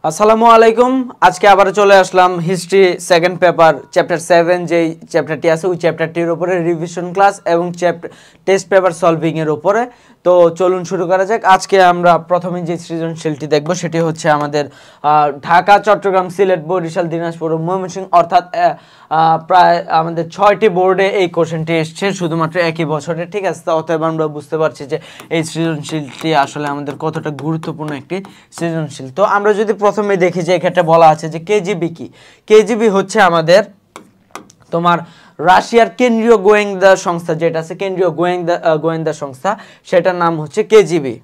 আসসালামু আলাইকুম। আজকে আবার চলে আসলাম হিস্ট্রি সেকেন্ড পেপার চ্যাপ্টার 7 যেই চ্যাপ্টারটি আছে ওই চ্যাপ্টারটির উপরে রিভিশন ক্লাস এবং টেস্ট পেপার সলভিং এর উপরে। তো চলুন শুরু করা যাক। আজকে আমরা প্রথমে যে সৃজনশীলটি দেখব সেটি হচ্ছে আমাদের ঢাকা, চট্টগ্রাম, সিলেট, বরিশাল, দিনাজপুর, ময়মনসিংহ অর্থাৎ প্রায় আমাদের 6টি বোর্ডে এই কোশ্চেনটি এসছে শুধুমাত্র একই বছরে। ঠিক আছে, তো অতএব আমরা বুঝতে পারছি যে এই সৃজনশীলটি আসলে আমাদের কতটা গুরুত্বপূর্ণ একটি সৃজনশীল। তো আমরা যদি প্রথমে দেখি যে এক্ষেত্রে বলা আছে যে কেজিবি কি। কেজিবি হচ্ছে আমাদের তোমার রাশিয়ার কেন্দ্রীয় গোয়েন্দা সংস্থা, যেটা আছে কেন্দ্রীয় গোয়েন্দা সংস্থা, সেটার নাম হচ্ছে কেজিবি।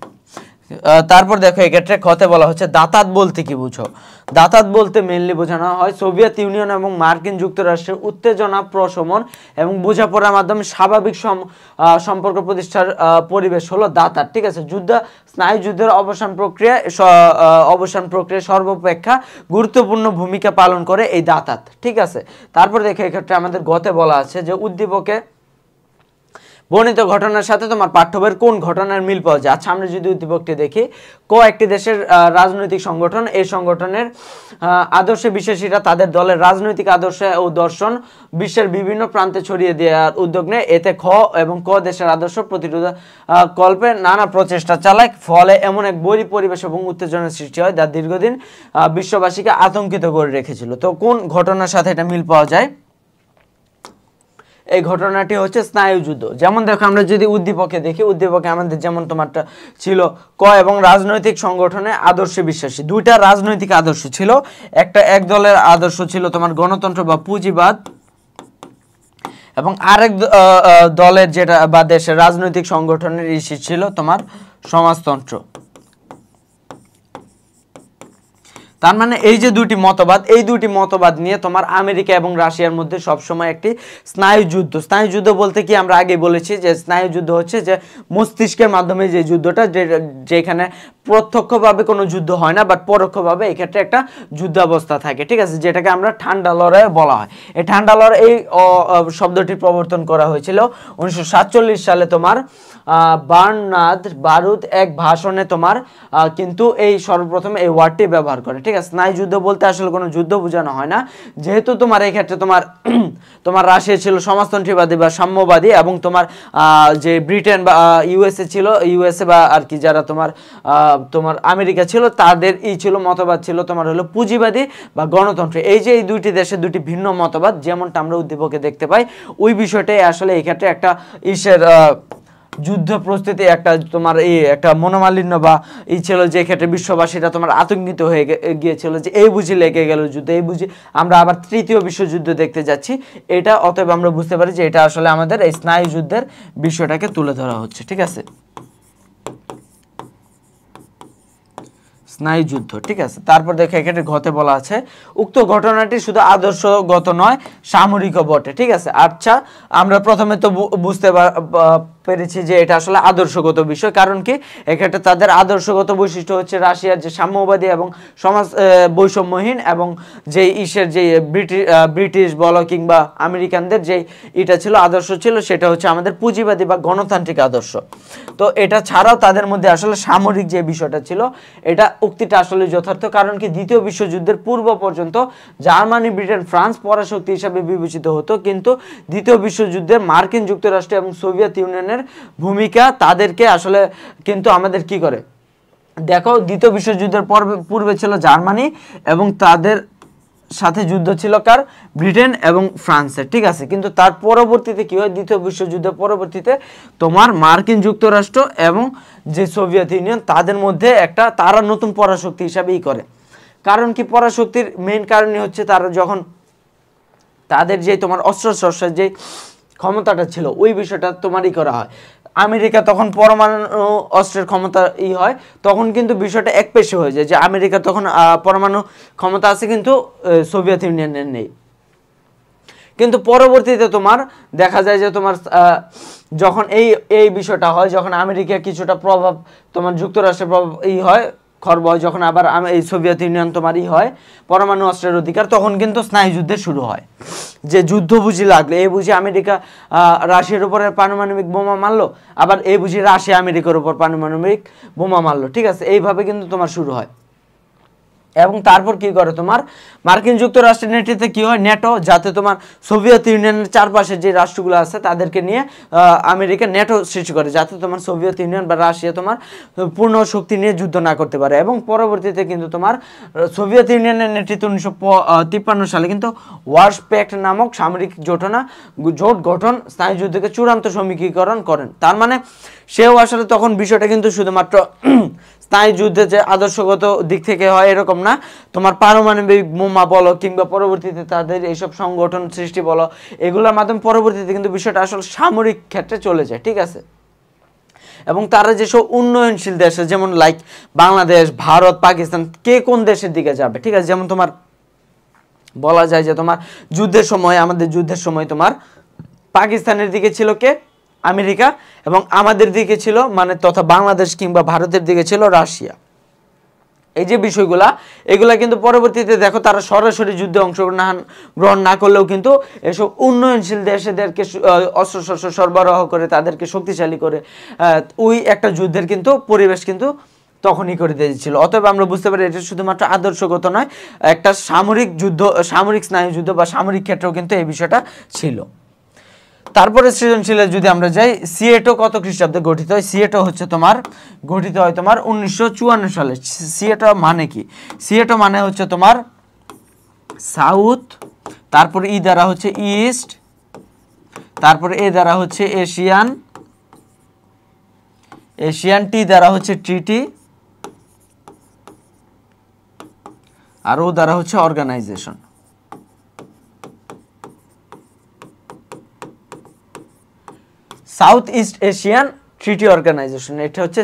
তারপর দেখো এক্ষেত্রে খতে বলা হচ্ছে দাতাত বলতে কি বুঝো। দাতাত বলতে মেইনলি বোঝানো হয় সোভিয়েত ইউনিয়ন এবং মার্কিন যুক্তরাষ্ট্রের উত্তেজনা প্রশমন এবং বোঝাপড়ার মাধ্যমে স্বাভাবিক সম্পর্ক প্রতিষ্ঠার পরিবেশ হলো দাতাত। ঠিক আছে, স্নায়ু যুদ্ধের অবসান প্রক্রিয়া সর্বাপেক্ষা গুরুত্বপূর্ণ ভূমিকা পালন করে এই দাতাত। ঠিক আছে, তারপর দেখো এক্ষেত্রে আমাদের গতে বলা আছে যে উদ্দীপকে বর্ণিত ঘটনার সাথে তোমার পাঠ্যবইয়ের কোন ঘটনার মিল পাওয়া যায়। আচ্ছা, আমরা যদি উদ্দীপকটি দেখি, একটি দেশের রাজনৈতিক সংগঠন, এই সংগঠনের আদর্শে বিশ্বাসীরা তাদের দলের রাজনৈতিক আদর্শ ও দর্শন বিশ্বের বিভিন্ন প্রান্তে ছড়িয়ে দেওয়ার উদ্যোগ নেয়। এতে এবং দেশের আদর্শ প্রতিরোধ কল্পে নানা প্রচেষ্টা চালায়। ফলে এমন এক বৈরী পরিবেশ এবং উত্তেজনার সৃষ্টি হয় যা দীর্ঘদিন বিশ্ববাসীকে আতঙ্কিত করে রেখেছিল। তো কোন ঘটনার সাথে এটা মিল পাওয়া যায়? এই ঘটনাটি হচ্ছে স্নায়ুযুদ্ধ। যেমন দেখো আমরা যদি উদ্দীপকে দেখি, উদ্দীপকে আমাদের যেমন তোমারটা ছিল এবং রাজনৈতিক সংগঠনে আদর্শে বিশ্বাসী। দুইটা রাজনৈতিক আদর্শ ছিল, এক দলের আদর্শ ছিল তোমার গণতন্ত্র বা পুঁজিবাদ, এবং আরেক দলের যেটা বা দেশের রাজনৈতিক সংগঠনের ইস্যু ছিল তোমার সমাজতন্ত্র। তার মানে এই যে দুটি মতবাদ, এই দুটি মতবাদ নিয়ে তোমার আমেরিকা এবং রাশিয়ার মধ্যে সবসময় একটি স্নায়ুযুদ্ধ বলতে কি আমরা আগে বলেছি যে স্নায়ুযুদ্ধ হচ্ছে যে মস্তিষ্কের মাধ্যমে যে যুদ্ধটা, যেখানে প্রত্যক্ষভাবে কোনো যুদ্ধ হয় না, বাট পরোক্ষভাবে এক্ষেত্রে একটা যুদ্ধাবস্থা থাকে। ঠিক আছে, যেটাকে আমরা ঠান্ডা লড়াই বলা হয়। এই ঠান্ডা লড়াই এই শব্দটির প্রবর্তন করা হয়েছিল 1947 সালে তোমার বার্নার্ড বারুদ এক ভাষণে তোমার কিন্তু এই সর্বপ্রথম এই ওয়ার্ডটি ব্যবহার করে। ঠিক আছে, স্নায়ুযুদ্ধ বলতে আসলে কোনো যুদ্ধ বোঝানো হয় না, যেহেতু তোমার এই ক্ষেত্রে তোমার রাশিয়া ছিল সমাজতন্ত্রীবাদী বা সাম্যবাদী, এবং তোমার যে ব্রিটেন বা ইউএসএ বা আর কি যারা তোমার আমেরিকা ছিল, তাদের ছিল মতবাদ ছিল তোমার হলো পুঁজিবাদী বা গণতন্ত্র। এই যে এই দুইটি দেশের দুটি ভিন্ন মতবাদ, যেমনটা আমরা উদ্দীপকে দেখতে পাই, ওই বিষয়টাই আসলে এই ক্ষেত্রে একটা যুদ্ধ প্রস্তুতি একটা তোমার একটা মনোমালিন্য বা ছিল, যে ক্ষেত্রে বিশ্ববাসীরা তোমার আতঙ্কিত হয়ে গিয়েছিল যে এই বুঝি লেগে গেল যুদ্ধ, এই বুঝি আমরা আবার তৃতীয় বিশ্বযুদ্ধ দেখতে যাচ্ছি। এটা অতএব আমরা বুঝতে পারি যে এটা আসলে আমাদের এই স্নায়ু যুদ্ধের বিষয়টাকে তুলে ধরা হচ্ছে। ঠিক আছে, স্নায়ুযুদ্ধ। ঠিক আছে, তারপর দেখো এখানে ঘতে বলা আছে উক্ত ঘটনাটি শুধু আদর্শগত নয়, সামরিকও বটে। ঠিক আছে, আচ্ছা আমরা প্রথমে তো বুঝতে পেরেছি যে এটা আসলে আদর্শগত বিষয়। কারণ কি, এক্ষেত্রে তাদের আদর্শগত বৈশিষ্ট্য হচ্ছে রাশিয়ার যে সাম্যবাদী এবং সমাজ বৈষম্যহীন, এবং যে যে ব্রিটিশ বলো কিংবা আমেরিকানদের যে ছিল আদর্শ ছিল, সেটা হচ্ছে আমাদের পুঁজিবাদী বা গণতান্ত্রিক আদর্শ। তো এটা ছাড়াও তাদের মধ্যে আসলে সামরিক যে বিষয়টা ছিল, এটা উক্তিটা আসলে যথার্থ। কারণ কি, দ্বিতীয় বিশ্বযুদ্ধের পূর্ব পর্যন্ত জার্মানি, ব্রিটেন, ফ্রান্স পরাশক্তি হিসাবে বিবেচিত হতো, কিন্তু দ্বিতীয় বিশ্বযুদ্ধের মার্কিন যুক্তরাষ্ট্র এবং সোভিয়েত ইউনিয়নের ভূমিকা তাদেরকে আসলে কিন্তু আমাদের কি করে দেখো, দ্বিতীয় বিশ্বযুদ্ধের পূর্বে ছিল জার্মানি এবং তাদের সাথে যুদ্ধ ছিল কার, ব্রিটেন এবং ফ্রান্সের। ঠিক আছে, কিন্তু তার পরবর্তীতে কি হয়, দ্বিতীয় বিশ্বযুদ্ধের পরবর্তীতে তোমার মার্কিন যুক্তরাষ্ট্র এবং যে সোভিয়েত ইউনিয়ন, তাদের মধ্যে তারা নতুন পরাশক্তি হিসাবে করে। কারণ কি, পরাশক্তির মেইন কারণই হচ্ছে তারা যখন তাদের যে তোমার অস্ত্রশস্ত্রের যে ক্ষমতাটা ছিল, ওই বিষয়টা তোমারই করা হয়। আমেরিকা তখন পরমাণু অস্ত্রের ক্ষমতা হয়, তখন কিন্তু বিষয়টা একপেশে হয়ে যায় যে আমেরিকা তখন পরমাণু ক্ষমতা আছে কিন্তু সোভিয়েত ইউনিয়নের নেই। কিন্তু পরবর্তীতে তোমার দেখা যায় যে তোমার যখন এই বিষয়টা হয়, যখন আমেরিকা কিছুটা প্রভাব তোমার যুক্তরাষ্ট্রের প্রভাব হয় খর্ব হয়, যখন আবার এই সোভিয়েত ইউনিয়ন তোমারই হয় পরমাণু অস্ত্রের অধিকার, তখন কিন্তু স্নায়ুযুদ্ধের শুরু হয়। যে যুদ্ধ বুঝি লাগলো, এই বুঝি আমেরিকা রাশিয়ার উপরে পারমাণবিক বোমা মারলো, আবার এই বুঝি রাশিয়া আমেরিকার উপর পারমাণবিক বোমা মারলো। ঠিক আছে, এইভাবে কিন্তু তোমার শুরু হয়। এবং তারপর কি করে তোমার মার্কিন যুক্তরাষ্ট্রের নেতৃত্বে কি হয় ন্যাটো, যাতে তোমার সোভিয়েত ইউনিয়নের চারপাশে যে রাষ্ট্রগুলো আছে তাদেরকে নিয়ে আমেরিকা ন্যাটো সৃষ্টি করে, যাতে তোমার সোভিয়েত ইউনিয়ন বা রাশিয়া তোমার পূর্ণ শক্তি নিয়ে যুদ্ধ না করতে পারে। এবং পরবর্তীতে কিন্তু তোমার সোভিয়েত ইউনিয়নের নেতৃত্বে 1953 সালে কিন্তু ওয়ার্স প্যাক্ট নামক সামরিক জোট গঠন স্নায়ুযুদ্ধকে চূড়ান্ত সমীকরণ করেন। তার মানে সেও আসলে তখন বিষয়টা কিন্তু শুধুমাত্র স্নায়ুযুদ্ধে যে আদর্শগত দিক থেকে হয় এরকম না, তোমার পারমাণবিক বোমা বলো কিংবা পরবর্তীতে তাদের এইসব সংগঠন সৃষ্টি বলো, এগুলোর মাধ্যমে পরবর্তীতে কিন্তু বিষয়টা আসলে সামরিক ক্ষেত্রে চলে যায়, ঠিক আছে। এবং তারা যেসব উন্নয়নশীল দেশ যেমন লাইক বাংলাদেশ, ভারত, পাকিস্তান, কে কোন দেশের দিকে যাবে, ঠিক আছে। যেমন তোমার বলা যায় যে তোমার যুদ্ধের সময়, আমাদের যুদ্ধের সময় তোমার পাকিস্তানের দিকে ছিল কে, আমেরিকা, এবং আমাদের দিকে ছিল মানে তথা বাংলাদেশ কিংবা ভারতের দিকে ছিল রাশিয়া। এই যে বিষয়গুলা, এগুলা কিন্তু পরবর্তীতে দেখো তারা সরাসরি যুদ্ধে অংশগ্রহণ না করলেও কিন্তু এসব উন্নয়নশীল দেশদেরকে অস্ত্রশস্ত্র সরবরাহ করে তাদেরকে শক্তিশালী করে ওই একটা যুদ্ধের কিন্তু পরিবেশ কিন্তু তখনই করে দিয়েছিল। অতএব আমরা বুঝতে পারি এটা শুধুমাত্র আদর্শগত নয়, একটা সামরিক যুদ্ধ, সামরিক স্নায়ুযুদ্ধ বা সামরিক ক্ষেত্রেও কিন্তু এই বিষয়টা ছিল। তারপরে সৃজনশীলে যদি আমরা যাই, সিয়েটো কত খ্রিস্টাব্দে গঠিত হয়? সিয়েটো হচ্ছে তোমার গঠিত হয় তোমার 1954 সালে। সিয়েটো মানে কি? সিয়েটো মানে হচ্ছে তোমার সাউথ, তারপরে ই দ্বারা হচ্ছে ইস্ট, তারপরে এ দ্বারা হচ্ছে এশিয়ান, টি দ্বারা হচ্ছে ট্রিটি, আর ও দ্বারা হচ্ছে organisation. South east Asian treaty organization, এটা হচ্ছে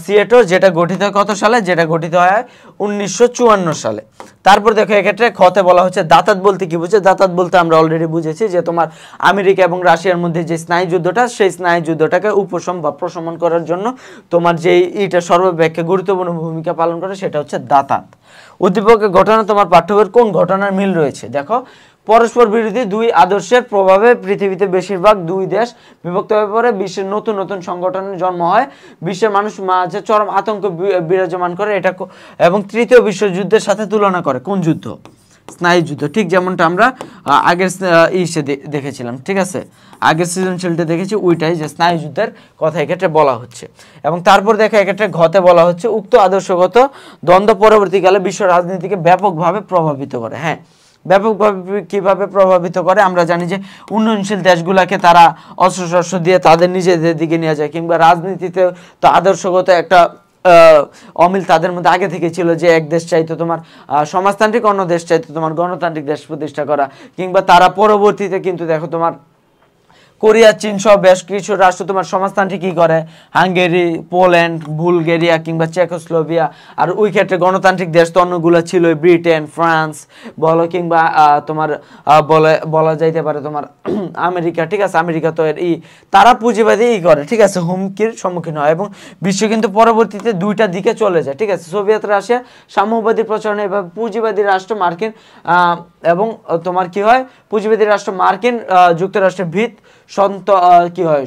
সিয়েটো, যেটা গঠিত হয় কত সালে? যেটা গঠিত হয় 1954 সালে। তারপর দেখো এক্ষেত্রে খতে বলা হচ্ছে দাতাত বলতে কি বুঝে? দাতাত বলতে আমরা অলরেডি বুঝেছি যে তোমার আমেরিকা এবং রাশিয়ার মধ্যে যে স্নায়ুযুদ্ধটা, সেই স্নায়ুযুদ্ধটাকে উপশম বা প্রশমন করার জন্য তোমার যে এটা সর্বাপেক্ষা গুরুত্বপূর্ণ ভূমিকা পালন করে সেটা হচ্ছে দাতাত। উদ্দীপকের ঘটনা তোমার পাঠ্যবইয়ের কোন ঘটনার মিল রয়েছে? দেখো, পরস্পর বিরোধী দুই আদর্শের প্রভাবে পৃথিবীতে বেশিরভাগ দুই দেশ বিভক্ত হয়ে পড়ে, বিশ্বের নতুন নতুন সংগঠনের জন্ম হয়, বিশ্বের মানুষ মাঝে চরম আতঙ্ক বিরাজমান করে এটা, এবং তৃতীয় বিশ্বযুদ্ধের সাথে তুলনা করে। কোন যুদ্ধ? স্নায়ুযুদ্ধ। ঠিক যেমনটা আমরা আগের ইসে দেখেছিলাম, ঠিক আছে, আগের সৃজনশীলটা দেখেছি, ওইটাই যে স্নায়ুযুদ্ধের কথা এক্ষেত্রে বলা হচ্ছে। এবং তারপর দেখো এক্ষেত্রে ঘতে বলা হচ্ছে উক্ত আদর্শগত দ্বন্দ্ব পরবর্তীকালে বিশ্ব রাজনীতিকে ব্যাপকভাবে প্রভাবিত করে। হ্যাঁ, ব্যাপকভাবে কিভাবে প্রভাবিত করে? আমরা জানি যে উন্নয়নশীল দেশগুলোকে তারা অস্ত্রশস্ত্র দিয়ে তাদের নিজেদের দিকে নিয়ে যায়, কিংবা রাজনীতিতে তো আদর্শগত একটা অমিল তাদের মধ্যে আগে থেকে ছিল, যে এক দেশ চাইতো তোমার সমাজতান্ত্রিক, অন্য দেশ চাইতো তোমার গণতান্ত্রিক দেশ প্রতিষ্ঠা করা, কিংবা তারা পরবর্তীতে কিন্তু দেখো তোমার কোরিয়া, চীন সহ বেশ কিছু রাষ্ট্র তোমার সমাজতান্ত্রিক কি করে, হাঙ্গেরি, পোল্যান্ড, বুলগেরিয়া কিংবা চেকোস্লোভিয়া। আর ওই ক্ষেত্রে গণতান্ত্রিক দেশ তো অন্যগুলো ছিল, ব্রিটেন, ফ্রান্স বলো, কিংবা তোমার বলা যাইতে পারে তোমার আমেরিকা, ঠিক আছে। আমেরিকা তো তারা পুঁজিবাদী করে, ঠিক আছে, হুমকির সম্মুখীন হয়, এবং বিশ্ব কিন্তু পরবর্তীতে দুইটা দিকে চলে যায়, ঠিক আছে। সোভিয়েত রাশিয়া সাম্যবাদী প্রচারণা, এভাবে পুঁজিবাদী রাষ্ট্র মার্কিন এবং তোমার কি হয়, পুঁজিবাদী রাষ্ট্র মার্কিন যুক্তরাষ্ট্রের ভিত কি হয়,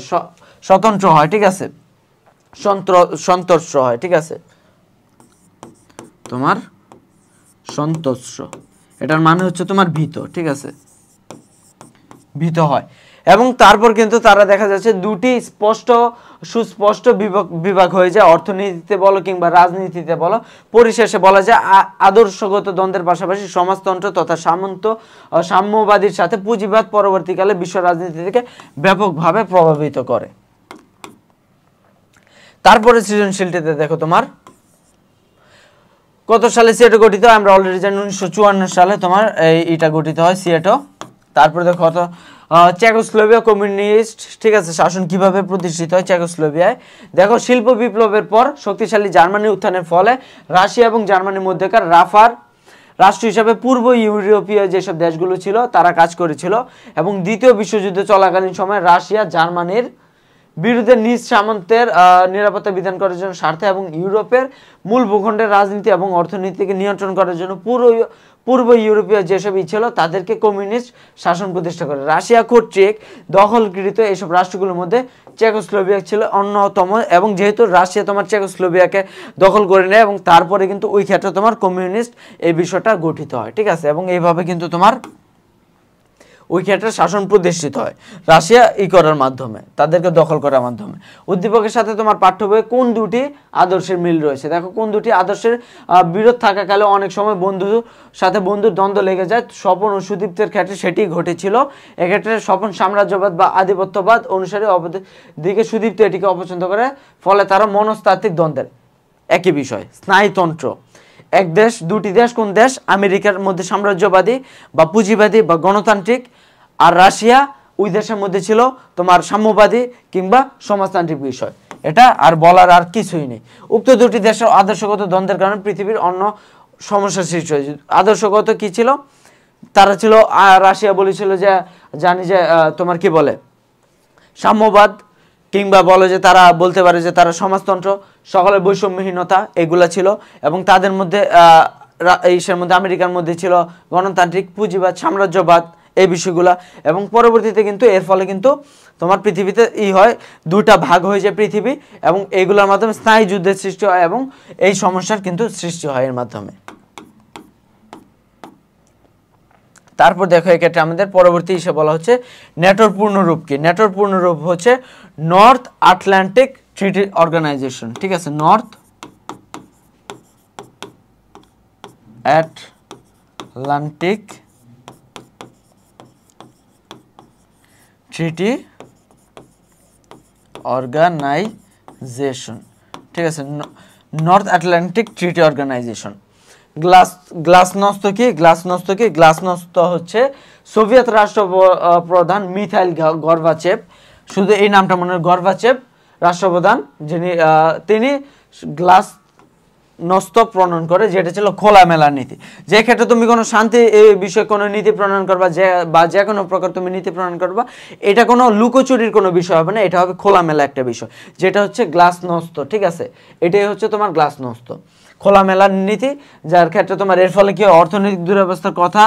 স্বতন্ত্র হয়, ঠিক আছে, সন্তোষ হয়, ঠিক আছে, তোমার সন্তোষ, এটার মানে হচ্ছে তোমার ভীত, ঠিক আছে, ভীত হয়। এবং তারপর কিন্তু তারা দেখা যাচ্ছে দুটি সুস্পষ্ট বিভাগ হয়ে যায়, অর্থনীতিতে বলো কিংবা রাজনীতিতে বলো। পরিশেষে বলা যায় আদর্শগত দ্বন্দ্বের পাশাপাশি সমাজতন্ত্র তথা সাম্যবাদীর সাথে পুঁজিবাদ পরবর্তীকালে বিশ্ব রাজনীতিকে ব্যাপকভাবে প্রভাবিত করে। তারপরে সৃজনশীলটিতে দেখো তোমার কত সালে সিয়েটো গঠিত হয়? আমরা অলরেডি জানি 1954 সালে তোমার এইটা গঠিত হয় সিয়েটো। তারপরে দেখো চেকোস্লোভিয়া কমিউনিস্ট, ঠিক আছে, শাসন কিভাবে প্রতিষ্ঠিত হয় চেকোস্লোভিয়ায়? দেখো, শিল্প বিপ্লবের পর শক্তিশালী জার্মানির উত্থানের ফলে রাশিয়া এবং জার্মানির মধ্যেকার রাফার রাষ্ট্র হিসাবে পূর্ব ইউরোপীয় যেসব দেশগুলো ছিল তারা কাজ করেছিল, এবং দ্বিতীয় বিশ্বযুদ্ধ চলাকালীন সময়ে রাশিয়া জার্মানির বিরুদ্ধে নিজ সামন্তের নিরাপত্তা বিধান করার জন্য স্বার্থে এবং ইউরোপের মূল ভূখণ্ডের রাজনীতি এবং অর্থনীতিকে নিয়ন্ত্রণ করার জন্য পূর্ব ইউরোপীয় যেসব ছিল তাদেরকে কমিউনিস্ট শাসন প্রতিষ্ঠা করে। রাশিয়া কর্তৃক দখলকৃত এইসব রাষ্ট্রগুলোর মধ্যে চেকোস্লোভাকিয়া ছিল অন্যতম, এবং যেহেতু রাশিয়া তোমার চেকোস্লোভাকিয়াকে দখল করে নেয় এবং তারপরে কিন্তু ওই ক্ষেত্রে তোমার কমিউনিস্ট এই বিষয়টা গঠিত হয়, ঠিক আছে। এবং এইভাবে কিন্তু তোমার ওই ক্ষেত্রে শাসন প্রতিষ্ঠিত হয় রাশিয়া করার মাধ্যমে, তাদেরকে দখল করার মাধ্যমে। উদ্দীপকের সাথে তোমার পাঠ্য বইয়ে কোন দুটি আদর্শের মিল রয়েছে? দেখো কোন দুটি আদর্শের বিরোধ থাকাকালে অনেক সময় বন্ধুর সাথে বন্ধুর দ্বন্দ্ব লেগে যায়। স্বপন ও সুদীপ্তের ক্ষেত্রে সেটি ঘটেছিল। এক্ষেত্রে স্বপন সাম্রাজ্যবাদ বা আধিপত্যবাদ অনুসারে দিকে সুদীপ্ত এটিকে অপছন্দ করে, ফলে তারা মনস্তাত্ত্বিক দ্বন্দ্বের। একই বিষয় স্নায়ুতন্ত্র, এক দেশ দুটি দেশ, কোন দেশ? আমেরিকার মধ্যে সাম্রাজ্যবাদী বা পুঁজিবাদী বা গণতান্ত্রিক, আর রাশিয়া ওই দেশের মধ্যে ছিল তোমার সাম্যবাদী কিংবা সমাজতান্ত্রিক বিষয়। এটা আর বলার আর কিছুই নেই। উক্ত দুটি দেশের আদর্শগত দ্বন্দ্বের কারণে পৃথিবীর অন্য সমস্যার সৃষ্টি হয়েছে। আদর্শগত কি ছিল? তারা ছিল রাশিয়া বলেছিল যে জানি যে তোমার কি বলে সাম্যবাদ, কিংবা বলে যে তারা বলতে পারে যে তারা সমাজতন্ত্র, সকলের বৈষম্যহীনতা, এগুলা ছিল। এবং তাদের মধ্যে এর মধ্যে আমেরিকার মধ্যে ছিল গণতান্ত্রিক, পুঁজিবাদ, সাম্রাজ্যবাদ, এই বিষয়গুলা। এবং পরবর্তীতে কিন্তু এর ফলে কিন্তু তোমার পৃথিবীতে হয় দুটা ভাগ হয়ে যায় পৃথিবী, এবং এইগুলোর মাধ্যমে স্নায়ু যুদ্ধের সৃষ্টি হয় এবং এই সমস্যার কিন্তু সৃষ্টি হয় এর মাধ্যমে। তারপর দেখো এক্ষেত্রে আমাদের পরবর্তী হিসেবে বলা হচ্ছে ন্যাটোর পূর্ণরূপ কি? ন্যাটোর পূর্ণরূপ হচ্ছে নর্থ আটলান্টিক ট্রিটি অর্গানাইজেশন, ঠিক আছে। নর্থ আটলান্টিক ট্রিটি অর্গানাইজেশন, ঠিক আছে। North Atlantic treaty organization. Glasnost কি? গ্লাসনস্ত হচ্ছে সোভিয়েত রাষ্ট্রপ্রধান মিখাইল গর্বাচেভ। শুধু এই নামটা মনে হয়, গর্বাচেভ রাষ্ট্রপ্রধান, তিনি গ্লাসনস্ত প্রণয়ন করে, যেটা ছিল খোলামেলা নীতি। যে ক্ষেত্রে তুমি কোনো শান্তি এই বিষয়ে কোনো নীতি প্রণয়ন করবা, যে কোনো প্রকার তুমি নীতি প্রণয়ন করবা, এটা কোনো লুকোচুরির কোনো বিষয় হবে না, এটা হবে খোলামেলা একটা বিষয়, যেটা হচ্ছে গ্লাসনস্ত, ঠিক আছে। এটাই হচ্ছে তোমার গ্লাসনস্ত, খোলামেলা নীতি, যার ক্ষেত্রে তোমার এর ফলে কি অর্থনৈতিক দুরবস্থার কথা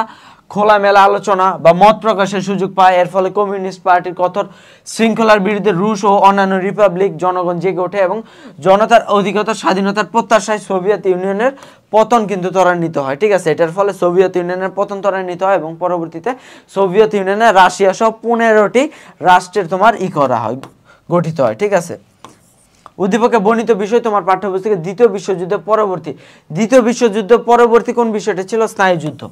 খোলামেলা আলোচনা বা মত প্রকাশের সুযোগ পায়। এর ফলে কমিউনিস্ট পার্টির কঠোর শৃঙ্খলার বিরুদ্ধে রুশ ও অন্যান্য রিপাবলিক জনগণ জেগে ওঠে এবং জনতার অধিকতর স্বাধীনতার প্রত্যাশায় সোভিয়েত ইউনিয়নের পতন কিন্তু ত্বরান্বিত হয়, ঠিক আছে। এটার ফলে সোভিয়েত ইউনিয়নের পতন ত্বরান্বিত হয় এবং পরবর্তীতে সোভিয়েত ইউনিয়নে রাশিয়া সহ 15টি রাষ্ট্রের তোমার করা হয়, গঠিত হয়, ঠিক আছে। উদ্দীপকে বর্ণিত বিষয় তোমার পাঠ্যপুস্তকে দ্বিতীয় বিশ্বযুদ্ধ পরবর্তী কোন বিষয়টা ছিল? স্নায়ুযুদ্ধ।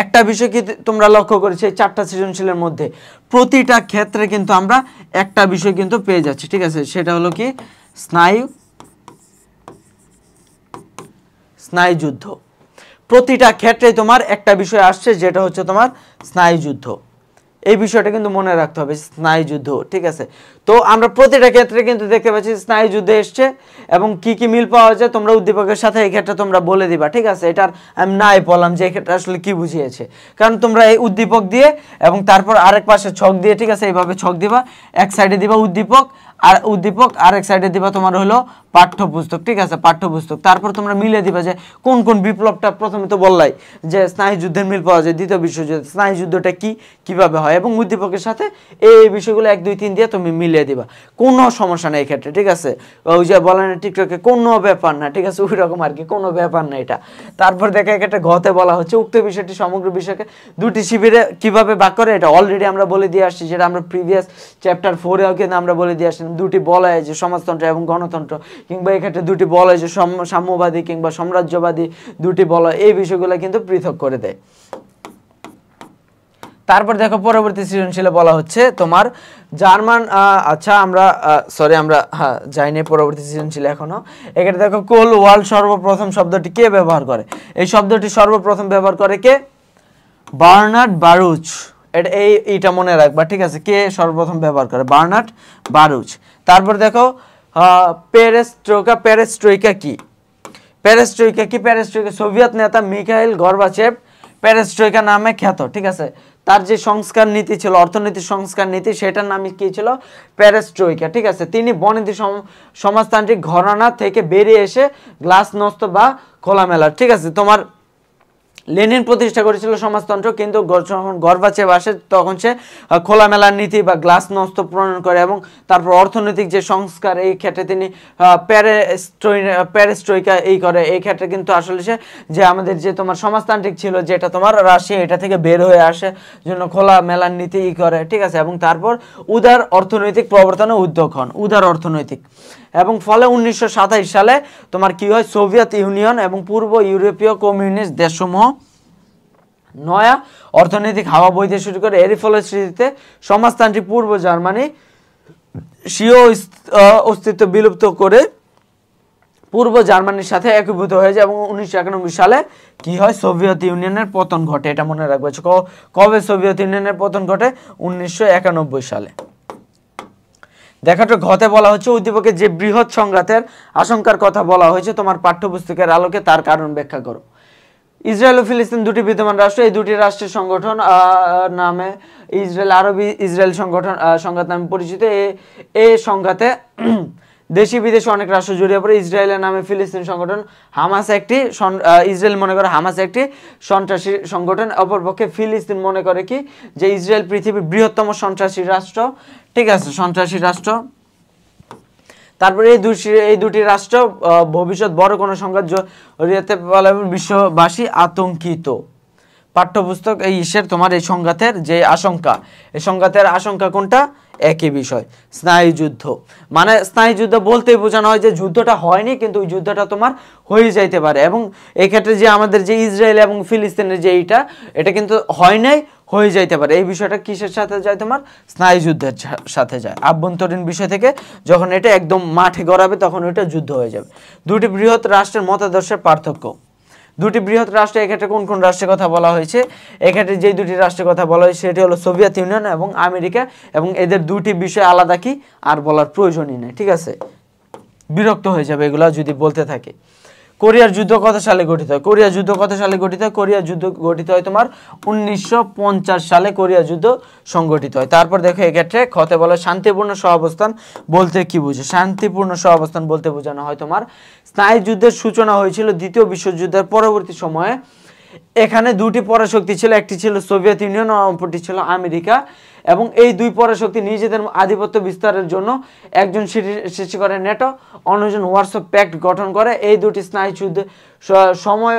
একটা বিষয় কি তোমরা লক্ষ্য করেছো এই 4টা সৃজনশীলের মধ্যে প্রতিটা ক্ষেত্রে কিন্তু আমরা একটা বিষয় কিন্তু পেয়ে যাচ্ছি, ঠিক আছে। সেটা হলো কি স্নায়ুযুদ্ধ। প্রতিটা ক্ষেত্রে তোমার একটা বিষয় আসছে, যেটা হচ্ছে তোমার স্নায়ুযুদ্ধ। এই বিষয়টা কিন্তু মনে রাখতে হবে, স্নায়ুযুদ্ধ, ঠিক আছে। তো আমরা প্রতিটা ক্ষেত্রে কিন্তু দেখতে পাচ্ছি স্নায়ুযুদ্ধে এসছে, এবং কি কি মিল পাওয়া যায় তোমরা উদ্দীপকের সাথে এই ক্ষেত্রে তোমরা বলে দিবা, ঠিক আছে। এটার আমি নাই বললাম যে এই ক্ষেত্রে আসলে কি বুঝিয়েছে, কারণ তোমরা এই উদ্দীপক দিয়ে এবং তারপর আরেক পাশে ছক দিয়ে, ঠিক আছে, এইভাবে ছক দিবা, এক সাইডে দিবা উদ্দীপক আরেক সাইডে দিবা তোমার হলো পাঠ্যপুস্তক, ঠিক আছে, পাঠ্যপুস্তক। তারপর তোমরা মিলে দিবা যে কোন কোন বিপ্লবটা, প্রথমে তো বললাই যে স্নায়ুযুদ্ধের মিল পাওয়া যায় দ্বিতীয় বিশ্বযুদ্ধ, স্নায়ুযুদ্ধটা কি কিভাবে হয়, এবং উদ্দীপকের সাথে এই বিষয়গুলো 1 2 3 দিয়ে তুমি মিলিয়ে দিবা, কোনো সমস্যা নেই এক্ষেত্রে, ঠিক আছে। ওই যে বলেন টিকটকে কোনো ব্যাপার না, ঠিক আছে, ওই রকম আর কি, কোনো ব্যাপার না এটা। তারপর দেখা এক্ষেত্রে ঘতে বলা হচ্ছে উক্ত বিষয়টি সমগ্র বিষয়কে দুটি শিবিরে কিভাবে ভাগ করে, এটা অলরেডি আমরা বলে দিয়ে আসছি, যেটা আমরা প্রিভিয়াস চ্যাপ্টার 4-এও কিন্তু আমরা বলে দিয়ে আসছি। দুটি বলয় যে সমাজতন্ত্র এবং গণতন্ত্র, কিংবা এক্ষেত্রে দুটি বলয় যে সাম্যবাদী কিংবা সাম্রাজ্যবাদী, দুটি বলয়, এই বিষয়গুলো কিন্তু পৃথক করে দেয়। তারপর দেখো পরবর্তী সৃজনশীলে বলা হচ্ছে তোমার জার্মান, আচ্ছা আমরা যাইনি পরবর্তী সৃজনশীলে এখনো। এখানে দেখো কোল্ড ওয়ার সর্বপ্রথম শব্দটি কে ব্যবহার করে? এই শব্দটি সর্বপ্রথম ব্যবহার করে কে? বার্নার্ড বারুচ। এইটা মনে রাখবা, ঠিক আছে, কে সর্বপ্রথম ব্যবহার করে? Bernard Baruch. তারপর দেখো পেরেস্ট্রোইকা কি? পেরেস্ট্রোইকা সোভিয়েত নেতা মিখাইল গর্বাচেভ প্যারেস্ট্রয়কা নামে খ্যাত, ঠিক আছে। তার যে সংস্কার নীতি ছিল, অর্থনৈতিক সংস্কার নীতি, সেটার নামে কি ছিল? প্যারেস্ট্রয়কা, ঠিক আছে। তিনি বনেদি সমাজতান্ত্রিক ঘরানা থেকে বেরিয়ে এসে গ্লাসনস্ত বা খোলামেলা, ঠিক আছে। তোমার লেনিন প্রতিষ্ঠা করেছিল সমাজতন্ত্র, কিন্তু যখন গর্বাচেভ আসে তখন সে খোলামেলার নীতি বা গ্লাসনস্ত প্রণয়ন করে, এবং তারপর অর্থনৈতিক যে সংস্কার এই ক্ষেত্রে তিনি প্যারেস্ট্রয়কা এই করে। এই ক্ষেত্রে কিন্তু আসলে সে যে আমাদের যে তোমার সমাজতান্ত্রিক ছিল, যেটা তোমার রাশিয়া, এটা থেকে বের হয়ে আসে জন্য খোলামেলার নীতি ই করে, ঠিক আছে। এবং তারপর উদার অর্থনৈতিক প্রবর্তনে উদ্যোগ হন, উদার অর্থনৈতিক। এবং ফলে 1927 সালে তোমার কি হয়? সোভিয়েত ইউনিয়ন এবং পূর্ব ইউরোপীয় কমিউনিস্ট দেশসমূহ নয়া অর্থনৈতিক হাওয়া বইতে শুরু করে। এরই ফলশ্রুতিতে সমাজতান্ত্রিক পূর্ব জার্মানি স্বীয় অস্তিত্ব বিলুপ্ত করে পূর্ব জার্মানির সাথে একীভূত হয়ে যায়, এবং 1991 সালে কি হয়? সোভিয়েত ইউনিয়নের পতন ঘটে। এটা মনে রাখবে। কবে সোভিয়েত ইউনিয়নের পতন ঘটে? 1991 সালে। দেখাটা ঘতে বলা হচ্ছে উদ্দীপকে যে বৃহৎ সংঘাতের আশঙ্কার কথা বলা হয়েছে তোমার পাঠ্যপুস্তকের আলোকে তার কারণ ব্যাখ্যা করো। ইসরায়েল ও ফিলিস্তিন দুটি বিদ্যমান রাষ্ট্র। এই দুটি রাষ্ট্রের সংগঠন নামে ইসরায়েল আরবি ইসরায়েল সংঘাত নামে পরিচিত। এই সংঘাতে দেশি বিদেশে অনেক রাষ্ট্র জড়িয়ে পড়ে। ইসরায়েলের নামে ফিলিস্তিন সংগঠন হামাস একটি, ইসরায়েল মনে করে হামাস একটি সন্ত্রাসী সংগঠন। অপরপক্ষে ফিলিস্তিন মনে করে কি যে ইসরায়েল পৃথিবীর বৃহত্তম সন্ত্রাসী রাষ্ট্র, ঠিক আছে, সন্ত্রাসী রাষ্ট্র। তারপরে এই দুটি রাষ্ট্র ভবিষ্যৎ বড় কোনো সংঘাত জড়িয়ে বলে বিশ্ববাসী আতঙ্কিত। পাঠ্যপুস্তক এই ইসের তোমার এই সংঘাতের যে আশঙ্কা, এই সংঘাতের আশঙ্কা কোনটা? একই বিষয়, স্নায়ুযুদ্ধ। মানে স্নায়ুযুদ্ধ বলতেই বোঝানো হয় যে যুদ্ধটা হয়নি, কিন্তু ওই যুদ্ধটা তোমার হয়ে যাইতে পারে। এবং এই ক্ষেত্রে যে আমাদের যে ইসরায়েল এবং ফিলিস্তিনের যে এটা কিন্তু হয় নাই, হয়ে যাইতে পারে। এই বিষয়টা কিসের সাথে যায়? তোমার স্নায়ুযুদ্ধের সাথে যায়। আভ্যন্তরীণ বিষয় থেকে যখন এটা একদম মাঠে গড়াবে তখন ওইটা যুদ্ধ হয়ে যাবে। দুটি বৃহৎ রাষ্ট্রের মতাদর্শের পার্থক্য। দুটি বৃহৎ রাষ্ট্র, এক্ষেত্রে কোন কোন রাষ্ট্রের কথা বলা হয়েছে? এক্ষেত্রে যেই দুটি রাষ্ট্রের কথা বলা হয়েছে সেটি হলো সোভিয়েত ইউনিয়ন এবং আমেরিকা, এবং এদের দুটি বিষয় আলাদা কি আর বলার প্রয়োজনই নেই, ঠিক আছে। বিরক্ত হয়ে যাবে এগুলা যদি বলতে থাকে। কোরিয়ার যুদ্ধ কত সালে গঠিত হয়? কোরিয়া যুদ্ধ কত সালে গঠিত হয়? কোরিয়া যুদ্ধ গঠিত হয় তোমার 1950 সালে কোরিয়া যুদ্ধ সংগঠিত হয়। তারপর দেখো এক্ষেত্রে খতে বলে শান্তিপূর্ণ সহাবস্থান বলতে কি বুঝে? শান্তিপূর্ণ সহাবস্থান বলতে বোঝানো হয় তোমার স্নায়ুযুদ্ধের সূচনা হয়েছিল দ্বিতীয় বিশ্বযুদ্ধের পরবর্তী সময়ে। এখানে দুটি পরাশক্তি ছিল, একটি ছিল সোভিয়েত ইউনিয়ন, অপরটি ছিল আমেরিকা। এবং এই দুই পরাশক্তি নিজেদের আধিপত্য বিস্তারের জন্য একজন সৃষ্টি করে নেটো, অন্যজন ওয়ারসো প্যাক্ট গঠন করে। এই দুটি স্নায়ুযুদ্ধের সময়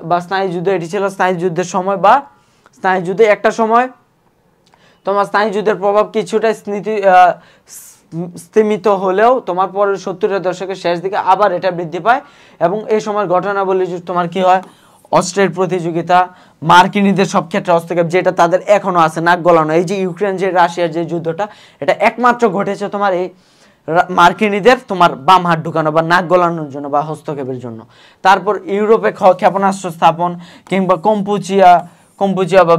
বা স্নায়ুযুদ্ধ, এটি ছিল স্নায়ুযুদ্ধের সময় বা স্নায়ুযুদ্ধে একটা সময় তোমার স্নায়ুযুদ্ধের প্রভাব কিছুটা স্তীমিত হলেও তোমার পরের 70-এর দশকের শেষ দিকে আবার এটা বৃদ্ধি পায়। এবং এই সময় ঘটনাবলী তোমার কি হয়? অস্ত্রের প্রতিযোগিতা, মার্কিনীদের সব ক্ষেত্রে হস্তক্ষেপ, যেটা তাদের এখনো আছে, নাক গলানো। এই যে ইউক্রেন যে রাশিয়ার যে যুদ্ধটা, এটা একমাত্র ঘটেছে তোমার এই মার্কিনীদের তোমার বাম হাত ঢুকানো বা নাক গলানোর জন্য বা হস্তক্ষেপের জন্য। তারপর ইউরোপে ক্ষেপণাস্ত্র স্থাপন, কিংবা কম্পুচিয়া বা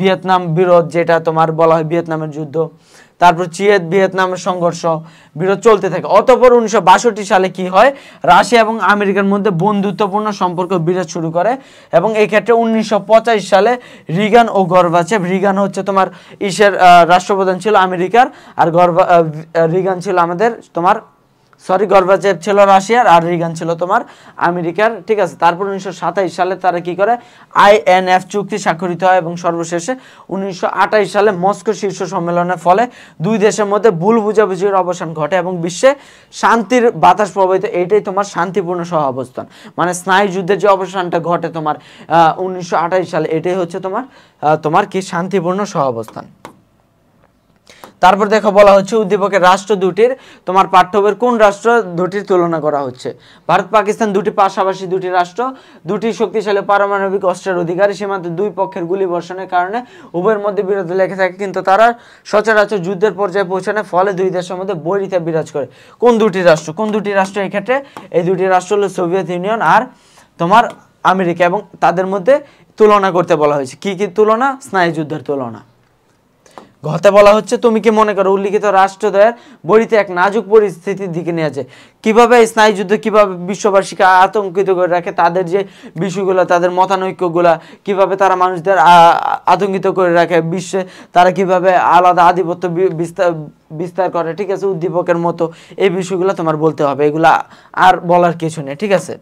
ভিয়েতনাম বিরোধ, যেটা তোমার বলা হয় ভিয়েতনামের যুদ্ধ। তারপর ভিয়েতনামের সংঘর্ষ বিরোধ চলতে থাকে। অতঃপর 1962 সালে কি হয়? রাশিয়া এবং আমেরিকার মধ্যে বন্ধুত্বপূর্ণ সম্পর্ক বিরাজ শুরু করে। এবং এই ক্ষেত্রে 1985 সালে রিগান ও গর্বাচেভ, রিগান হচ্ছে তোমার রাষ্ট্রপ্রধান ছিল আমেরিকার, আর রিগান ছিল আমাদের তোমার গর্বাচেভ ছিল রাশিয়ার, আর রিগান ছিল তোমার আমেরিকার, ঠিক আছে। তারপর 1927 সালে তারা কি করে? INF চুক্তি স্বাক্ষরিত হয়, এবং সর্বশেষে 1928 সালে মস্কো শীর্ষ সম্মেলনের ফলে দুই দেশের মধ্যে ভুল বুঝাবুঝির অবসান ঘটে এবং বিশ্বে শান্তির বাতাস প্রবাহিত। এইটাই তোমার শান্তিপূর্ণ সহাবস্থান, মানে স্নায়ুযুদ্ধের যে অবসানটা ঘটে তোমার 1928 সালে, এটাই হচ্ছে তোমার কি শান্তিপূর্ণ সহাবস্থান। তারপর দেখো বলা হচ্ছে উদ্দীপকের রাষ্ট্র দুটির তোমার পাঠ্যবইয়ের কোন রাষ্ট্র দুটির তুলনা করা হচ্ছে? ভারত পাকিস্তান দুটি পাশাপাশি দুটি রাষ্ট্র, দুটি শক্তিশালী পারমাণবিক অস্ত্রের অধিকারী, সীমান্তে দুই পক্ষের গুলি বর্ষণের কারণে উভয়ের মধ্যে বিরোধ লেগে থাকে, কিন্তু তারা সচরাচর যুদ্ধের পর্যায়ে পৌঁছানোর ফলে দুই দেশের মধ্যে বৈরিতা বিরাজ করে। কোন দুটি রাষ্ট্র? কোন দুটি রাষ্ট্র? এই ক্ষেত্রে এই দুটি রাষ্ট্র হলো সোভিয়েত ইউনিয়ন আর তোমার আমেরিকা, এবং তাদের মধ্যে তুলনা করতে বলা হয়েছে। কি কি তুলনা? স্নায়ুযুদ্ধের তুলনা। ঘতে বলা হচ্ছে তুমি কি মনে করো উল্লিখিত রাষ্ট্রদ্বয়ের বইতে এক নাজুক পরিস্থিতির দিকে নিয়ে যায়, কিভাবে স্নায়ুযুদ্ধ কিভাবে বিশ্ববাসীকে আতঙ্কিত করে রাখে, তাদের যে বিষয়গুলো তাদের মতানৈক্যগুলা কিভাবে তারা মানুষদের আতঙ্কিত করে রাখে, বিশ্বে তারা কিভাবে আলাদা আধিপত্য বিস্তার করে, ঠিক আছে, উদ্দীপকের মতো এই বিষয়গুলো তোমার বলতে হবে, এগুলা আর বলার কিছু নেই, ঠিক আছে।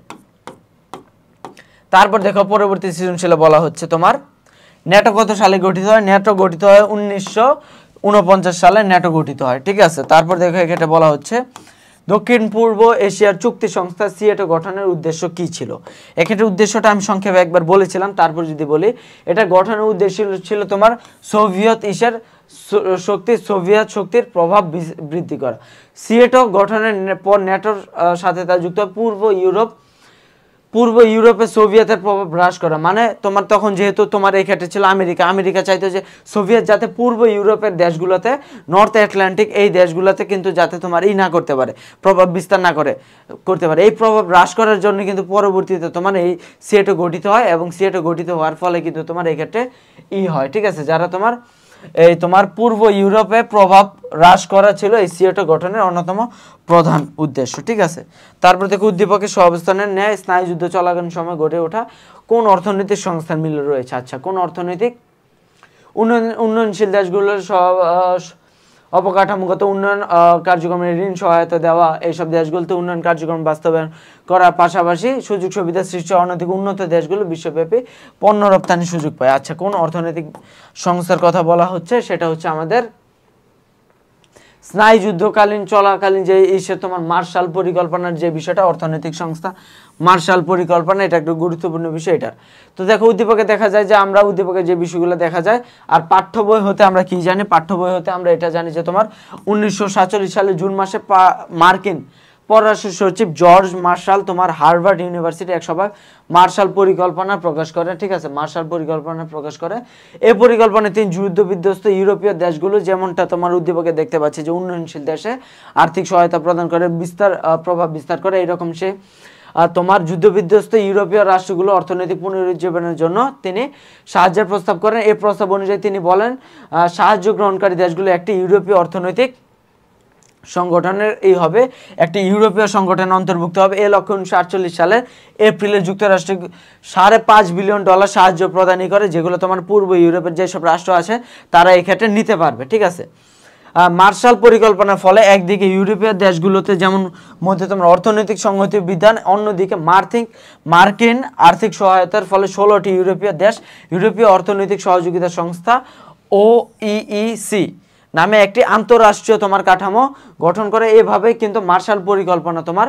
তারপর দেখো পরবর্তী সৃজনশীলে বলা হচ্ছে তোমার ন্যাটো কত সালে গঠিত হয়। ন্যাটো গঠিত হয় 1949 সালে ন্যাটো গঠিত হয়, ঠিক আছে। তারপর দেখো এখানে বলা হচ্ছে দক্ষিণ পূর্ব এশিয়ার চুক্তি সংস্থা সিয়েটো গঠনের উদ্দেশ্য কি ছিল। এক্ষেত্রে উদ্দেশ্যটা আমি সংক্ষেপে একবার বলেছিলাম, তারপর যদি বলি এটা গঠনের উদ্দেশ্য ছিল তোমার সোভিয়েত ইসের সোভিয়েত শক্তির প্রভাব বৃদ্ধি করা। সিয়েটো গঠনের পর ন্যাটোর সাথে তা যুক্ত পূর্ব ইউরোপে সোভিয়েতের প্রভাব হ্রাস করা, মানে তোমার তখন যেহেতু তোমার এই ক্ষেত্রে ছিল আমেরিকা চাইতো যে সোভিয়েত যাতে পূর্ব ইউরোপের দেশগুলোতে, নর্থ আটলান্টিক এই দেশগুলোতে কিন্তু যাতে তোমার না করতে পারে, প্রভাব বিস্তার না করতে পারে, এই প্রভাব হ্রাস করার জন্য কিন্তু পরবর্তীতে তোমার এই সিয়েটো গঠিত হয়, এবং সিয়েটো গঠিত হওয়ার ফলে কিন্তু তোমার এই ক্ষেত্রে হয়, ঠিক আছে, যারা তোমার এই তোমার পূর্ব ইউরোপে প্রভাব হ্রাস করা ছিল এই সিয়েটো গঠনের অন্যতম প্রধান উদ্দেশ্য, ঠিক আছে। তারপর দেখো উদ্দীপকের সহাবস্থানের ন্যায় স্নায়ুযুদ্ধ চলাকালীন সময় গড়ে ওঠা কোন অর্থনৈতিক সংস্থার মিল রয়েছে। আচ্ছা, কোন অর্থনৈতিক উন্নয়নশীল দেশগুলোর অবকাঠামোগত উন্নয়ন কার্যক্রমের ঋণ সহায়তা দেওয়া, এইসব দেশগুলোতে উন্নয়ন কার্যক্রম বাস্তবায়ন করার পাশাপাশি সুযোগ সুবিধা সৃষ্টি, অন্যদিক উন্নত দেশগুলো বিশ্বব্যাপী পণ্য রপ্তানির সুযোগ পায়। আচ্ছা, কোন অর্থনৈতিক সংস্থার কথা বলা হচ্ছে, সেটা হচ্ছে আমাদের স্নায়ুযুদ্ধকালীন চলাকালীন যে তোমার মার্শাল পরিকল্পনার যে বিষয়টা, অর্থনৈতিক সংস্থা মার্শাল পরিকল্পনা, এটা একটু গুরুত্বপূর্ণ বিষয় এটা। তো দেখো উদ্দীপকে দেখা যায় যে আমরা উদ্দীপকে যে বিষয়গুলো দেখা যায়, আর পাঠ্য বই হতে আমরা কি জানি, পাঠ্য বই হতে আমরা এটা জানি যে তোমার 1947 সালে জুন মাসে মার্কিন পররাষ্ট্র সচিব জর্জ মার্শাল তোমার হার্ভার্ড ইউনিভার্সিটি এক সভায় মার্শাল পরিকল্পনা প্রকাশ করে, ঠিক আছে, মার্শাল পরিকল্পনা প্রকাশ করে। এই পরিকল্পনায় তিনি যুদ্ধ বিধ্বস্ত ইউরোপীয় দেশগুলো, যেমনটা তোমার উদ্দীপকে দেখতে পাচ্ছি যে উন্নয়নশীল দেশে আর্থিক সহায়তা প্রদান করে, প্রভাব বিস্তার করে, এইরকম সে তোমার যুদ্ধবিধ্বস্ত ইউরোপীয় রাষ্ট্রগুলো অর্থনৈতিক পুনরুজ্জীবনের জন্য তিনি সাহায্যের প্রস্তাব করেন। এই প্রস্তাব অনুযায়ী তিনি বলেন সাহায্য গ্রহণকারী দেশগুলো একটি ইউরোপীয় অর্থনৈতিক সংগঠনের হবে, একটি ইউরোপীয় সংগঠনে অন্তর্ভুক্ত হবে। এই লক্ষ্যে 1948 সালের এপ্রিলে যুক্তরাষ্ট্র $5.5 বিলিয়ন সাহায্য প্রদানই করে, যেগুলো তোমার পূর্ব ইউরোপের যেসব রাষ্ট্র আছে তারা এই ক্ষেত্রে নিতে পারবে, ঠিক আছে। মার্শাল পরিকল্পনার ফলে একদিকে ইউরোপীয় দেশগুলোতে যেমন মধ্যে তোমার অর্থনৈতিক সংহতি বিধান, অন্যদিকে মার্কিন আর্থিক সহায়তার ফলে 16টি ইউরোপীয় দেশ ইউরোপীয় অর্থনৈতিক সহযোগিতা সংস্থা OEEC নামে একটি আন্তঃরাষ্ট্রীয় তোমার কাঠামো গঠন করে। এভাবে কিন্তু মার্শাল পরিকল্পনা তোমার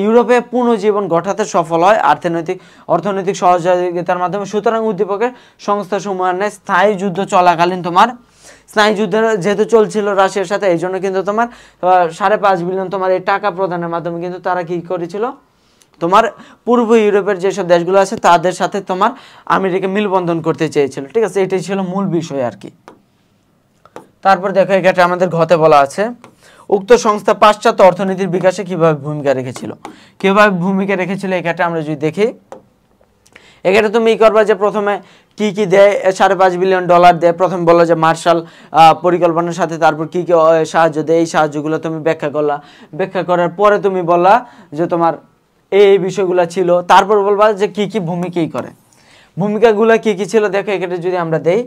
ইউরোপে পুনর্জীবন ঘটাতে সফল হয় অর্থনৈতিক সহযোগিতার মাধ্যমে। সুতরাং উদ্দীপকের সংস্থাসমূহের ন্যায় স্থায়ী যুদ্ধ চলাকালীন তোমার স্নায়ুযুদ্ধ যেহেতু চলছিল রাশিয়ার সাথে, এই জন্য কিন্তু তোমার 5.5 বিলিয়ন তোমার এই টাকা প্রদানের মাধ্যমে কিন্তু তারা কি করেছিল, তোমার পূর্ব ইউরোপের যেসব দেশগুলো আছে তাদের সাথে তোমার আমেরিকা মিলবন্ধন করতে চেয়েছিল, ঠিক আছে, এটাই ছিল মূল বিষয় আর কি। তারপর দেখো এখানে আমাদের ঘতে বলা আছে উক্ত সংস্থা পাশ্চাত্য অর্থনীতির বিকাশে কিভাবে ভূমিকা রেখেছিল। এক্ষেত্রে আমরা যদি দেখি, এখানে তুমি করবা যে প্রথমে কি দেয়, $5.5 বিলিয়ন দেয়, প্রথমে বললো যে মার্শাল পরিকল্পনার সাথে তারপর কি সাহায্য দেয়, এই সাহায্যগুলো তুমি ব্যাখ্যা করার পরে তুমি বললা যে তোমার এই বিষয়গুলো ছিল, তারপর বলবা যে কি ভূমিকাই করে, ভূমিকাগুলো কি ছিল। দেখো এখানে যদি আমরা দেই,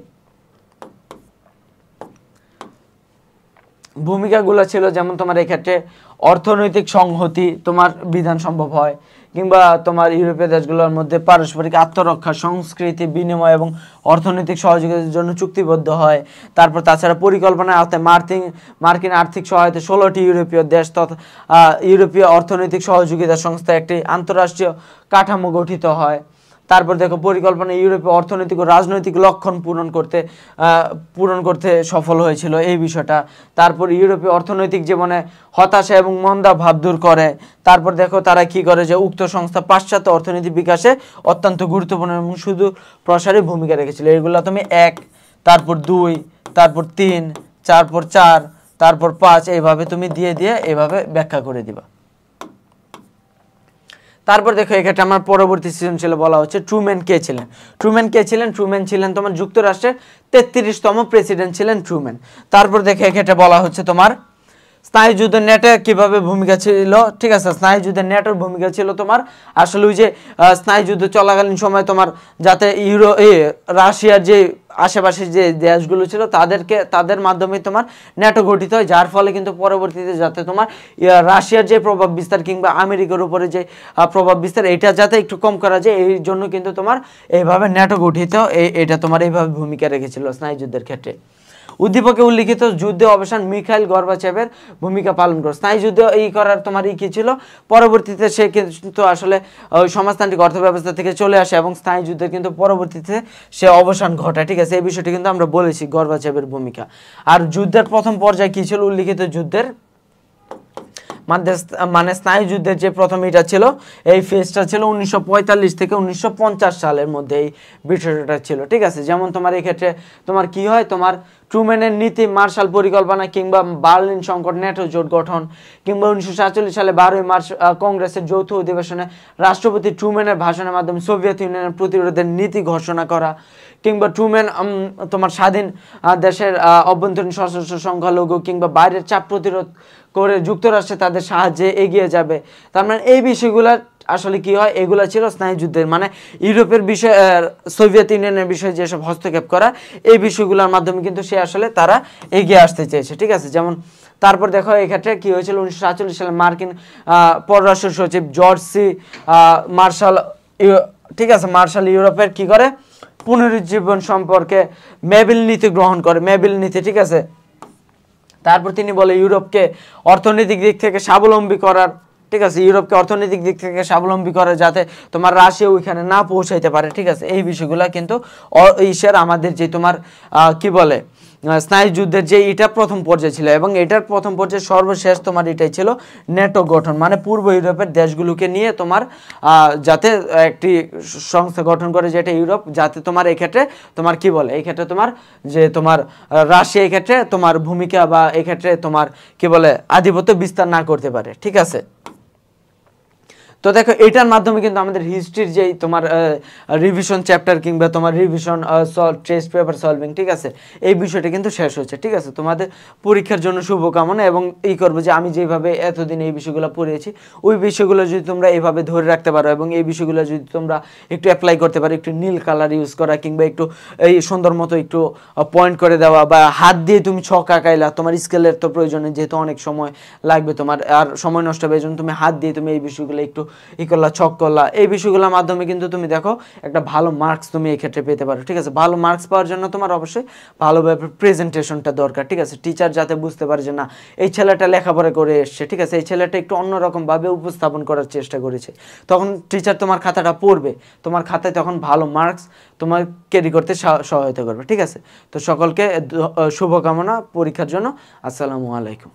ভূমিকাগুলো ছিল যেমন তোমার এই ক্ষেত্রে অর্থনৈতিক সংহতি তোমার বিধান সম্ভব হয়, কিংবা তোমার ইউরোপীয় দেশগুলোর মধ্যে পারস্পরিক আত্মরক্ষা, সংস্কৃতি বিনিময় এবং অর্থনৈতিক সহযোগিতার জন্য চুক্তিবদ্ধ হয়। তারপর তাছাড়া পরিকল্পনায় আওতায় মার্কিন আর্থিক সহায়তা 16টি ইউরোপীয় দেশ তথা ইউরোপীয় অর্থনৈতিক সহযোগিতা সংস্থা একটি আন্তঃরাষ্ট্রীয় কাঠামো গঠিত হয়। তারপর দেখো পরিকল্পনা ইউরোপীয় অর্থনৈতিক ও রাজনৈতিক লক্ষণ পূরণ করতে সফল হয়েছিল এই বিষয়টা। তারপর ইউরোপীয় অর্থনৈতিক জীবনে হতাশা এবং মন্দা ভাব দূর করে। তারপর দেখো তারা কি করে যে উক্ত সংস্থা পাশ্চাত্য অর্থনীতি বিকাশে অত্যন্ত গুরুত্বপূর্ণ এবং শুধু প্রসারে ভূমিকা রেখেছিল। এগুলো তুমি 1, তারপর 2, তারপর 3, তারপর 4, তারপর 5 এইভাবে তুমি দিয়ে এইভাবে ব্যাখ্যা করে দিবা। তারপর দেখো এক্ষেত্রে আমার পরবর্তী সৃজনশীলে বলা হচ্ছে ট্রুম্যান কে ছিলেন। ট্রুম্যান কে ছিলেন? ট্রুম্যান ছিলেন তোমার যুক্তরাষ্ট্রের 33তম প্রেসিডেন্ট ছিলেন ট্রুম্যান। তারপর দেখো এক্ষেত্রে বলা হচ্ছে তোমার স্নায়ুযুদ্ধের নেটে কিভাবে ভূমিকা ছিল, ঠিক আছে। স্নায়ুযুদ্ধের নেটের ভূমিকা ছিল তোমার আসলে ওই যে স্নায়ুযুদ্ধ চলাকালীন সময় তোমার যাতে রাশিয়ার যে আশেপাশে যে দেশগুলো ছিল তাদের মাধ্যমে তোমার ন্যাটো গঠিত হয়, যার ফলে কিন্তু পরবর্তীতে যাতে তোমার রাশিয়ার যে প্রভাব বিস্তার কিংবা আমেরিকার উপরে যে প্রভাব বিস্তার এটা যাতে একটু কম করা যায়, এই জন্য কিন্তু তোমার এইভাবে ন্যাটো গঠিত, এটা তোমার এইভাবে ভূমিকা রেখেছিল স্নায়ুযুদ্ধের ক্ষেত্রে। উদ্দীপকে উল্লিখিত যুদ্ধে অবসান মিখাইল গর্বাচেভের ভূমিকা পালন করে। স্নায়ুযুদ্ধ এই করার তোমার কি ছিল, পরবর্তীতে সে কিন্তু আসলে ওই সমাজতান্ত্রিক অর্থ ব্যবস্থা থেকে চলে আসে এবং স্নায়ুযুদ্ধের কিন্তু পরবর্তীতে সে অবসান ঘটায়, ঠিক আছে। এই বিষয়টি কিন্তু আমরা বলেছি গর্বাচেভের ভূমিকা। আর যুদ্ধের প্রথম পর্যায়ে কি ছিল, উল্লিখিত যুদ্ধের মানে স্নায়ুযুদ্ধের যে প্রথম এটা ছিল, এই ফেজটা ছিল 1945 থেকে 1950 সালের মধ্যে এই বিষয়টা ছিল, ঠিক আছে। যেমন তোমার এই ক্ষেত্রে তোমার কি হয়, তোমার ট্রুম্যানের নীতি, মার্শাল পরিকল্পনা কিংবা বার্লিন সংকট, ন্যাটো জোট গঠন কিংবা 1947 সালে 12ই মার্চ কংগ্রেসের যৌথ অধিবেশনে রাষ্ট্রপতি ট্রুম্যানের ভাষণের মাধ্যমে সোভিয়েত ইউনিয়নের প্রতিরোধের নীতি ঘোষণা করা কিংবা ট্রুম্যান তোমার স্বাধীন দেশের অভ্যন্তরীণ সশস্ত্র সংখ্যালঘু কিংবা বাইরের চাপ প্রতিরোধ করে যুক্তরাষ্ট্রে তাদের সাহায্যে এগিয়ে যাবে। তার মানে এই বিষয়গুলো আসলে কি হয়, এগুলা ছিল স্নায়ুযুদ্ধের মানে ইউরোপের বিষয়, সোভিয়েত ইউনিয়নের বিষয়ে যেসব হস্তক্ষেপ করা, এই বিষয়গুলোর মাধ্যমে কিন্তু সে আসলে তারা এগিয়ে আসতে চেয়েছে, ঠিক আছে। যেমন তারপর দেখো এক্ষেত্রে কি হয়েছিল, 1947 সালে মার্কিন পররাষ্ট্র সচিব জর্জ সি মার্শাল, ঠিক আছে, মার্শাল ইউরোপের কি করে পুনরুজ্জীবন সম্পর্কে মেবিল নীতি গ্রহণ করে, মেবিল নীতি, ঠিক আছে। তারপর তিনি বলে ইউরোপকে অর্থনৈতিক দিক থেকে স্বাবলম্বী করার, ঠিক আছে, ইউরোপকে অর্থনৈতিক দিক থেকে স্বাবলম্বী করে যাতে তোমার রাশিয়া ওইখানে না পৌঁছাইতে পারে, ঠিক আছে। এই বিষয়গুলো কিন্তু আমাদের যে তোমার কি বলে স্নায়ুযুদ্ধের যে এটা প্রথম পর্যায়ে ছিল এবং এটার প্রথম পর্যায়ে সর্বশেষ তোমার এটাই ছিল ন্যাটো গঠন, মানে পূর্ব ইউরোপের দেশগুলোকে নিয়ে তোমার যাতে একটি সংস্থা গঠন করে যেটা ইউরোপ, যাতে তোমার এই ক্ষেত্রে তোমার কি বলে এই ক্ষেত্রে তোমার যে তোমার রাশিয়া এই ক্ষেত্রে তোমার ভূমিকা বা এই ক্ষেত্রে তোমার কি বলে আধিপত্য বিস্তার না করতে পারে, ঠিক আছে। তো দেখো এটার মাধ্যমে কিন্তু আমাদের হিস্ট্রির যেই তোমার রিভিশন চ্যাপ্টার কিংবা তোমার রিভিশন টেস্ট পেপার সলভিং, ঠিক আছে, এই বিষয়টা কিন্তু শেষ হচ্ছে, ঠিক আছে। তোমাদের পরীক্ষার জন্য শুভকামনা এবং এই করবো যে আমি যেভাবে এতদিন এই বিষয়গুলো পড়িয়েছি ওই বিষয়গুলো যদি তোমরা এইভাবে ধরে রাখতে পারো এবং এই বিষয়গুলো যদি তোমরা একটু অ্যাপ্লাই করতে পারো, একটু নীল কালার ইউজ করা কিংবা একটু এই সুন্দর মতো একটু পয়েন্ট করে দেওয়া বা হাত দিয়ে তুমি ছক আঁকাইলা, তোমার স্কেলের তো প্রয়োজনে যেহেতু অনেক সময় লাগবে তোমার আর সময় নষ্ট হবে, এই জন্য তুমি হাত দিয়ে তুমি এই বিষয়গুলো একটু করলা, ছক করলা, এই বিষয়গুলোর মাধ্যমে কিন্তু তুমি দেখো একটা ভালো মার্কস তুমি এই ক্ষেত্রে পেতে পারো, ঠিক আছে। ভালো মার্কস পাওয়ার জন্য তোমার অবশ্যই ভালোভাবে প্রেজেন্টেশনটা দরকার, ঠিক আছে। টিচার যাতে বুঝতে পারে যে না এই ছেলেটা লেখাপড়া করে এসছে, ঠিক আছে, এই ছেলেটা একটু অন্যরকমভাবে উপস্থাপন করার চেষ্টা করেছে, তখন টিচার তোমার খাতাটা পড়বে, তোমার খাতায় তখন ভালো মার্কস তোমার ক্যারি করতে সহায়তা করবে, ঠিক আছে। তো সকলকে শুভকামনা পরীক্ষার জন্য। আসসালামু আলাইকুম।